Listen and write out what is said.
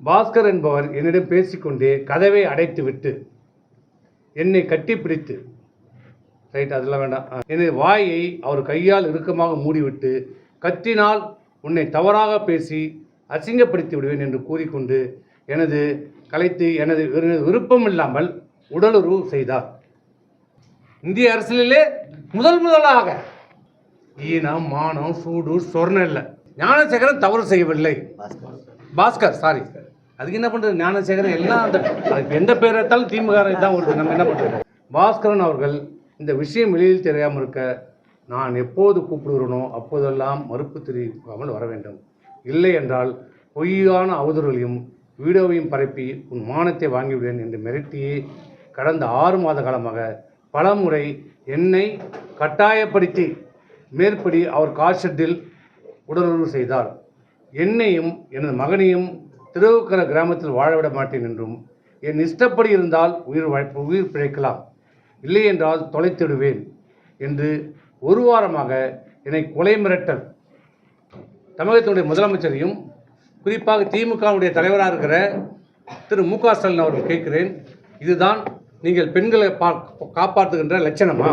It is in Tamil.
பாஸ்கர் என்பவர் என்னிடம் பேசிக்கொண்டே கதவை அடைத்துவிட்டு என்னை கட்டிப்பிடித்து, ரைட் அதெல்லாம் வேண்டாம், எனது வாயை அவர் கையால் இறுக்கமாக மூடிவிட்டு கத்தினால் உன்னை தவறாக பேசி அசிங்கப்படுத்தி விடுவேன் என்று கூறிக்கொண்டு எனது விருப்பம் இல்லாமல் உடலுறவு செய்தார். இந்திய அரசியலிலே முதலாக ஈனம், மானம், சூடு, சொர்ணம் இல்லை. ஞானசேகரன் தவறு செய்யவில்லை. பாஸ்கர் சாரி, அதுக்கு என்ன பண்ணுறது? ஞானசேகரன் எல்லாம் அதுக்கு எந்த பேர் எடுத்தாலும் திமுக தான் வருது. நம்ம என்ன பண்ணுறது? பாஸ்கரன் அவர்கள் இந்த விஷயம் வெளியில் தெரியாமல் இருக்க நான் எப்போது கூப்பிடுகிறனோ அப்போதெல்லாம் மறுப்பு தெரிவிக்காமல் வர வேண்டும். இல்லை என்றால் பொய்யான அவதூறுகளையும் வீடியோவையும் பரப்பி உன் மானத்தை வாங்கிவிடுவேன் என்று மிரட்டியே கடந்த 6 மாத காலமாக பல முறை என்னை கட்டாயப்படுத்தி மேற்படி அவர் கார்ஷெட்டில் உடலுறவு செய்தார். என்னையும் எனது மகனையும் திருவுக்கர கிராமத்தில் வாழவிட மாட்டேன் என்றும், என் இஷ்டப்படி இருந்தால் உயிர் பிழைக்கலாம், இல்லை என்றால் தொலைத்திடுவேன் என்று ஒரு வாரமாக என்னை கொலை மிரட்டல். தமிழகத்தினுடைய முதலமைச்சரையும் குறிப்பாக திமுகவுடைய தலைவராக இருக்கிற திரு மு க ஸ்டாலின் அவர்கள் கேட்கிறேன், இதுதான் நீங்கள் பெண்களை காப்பாற்றுகின்ற லட்சணமா?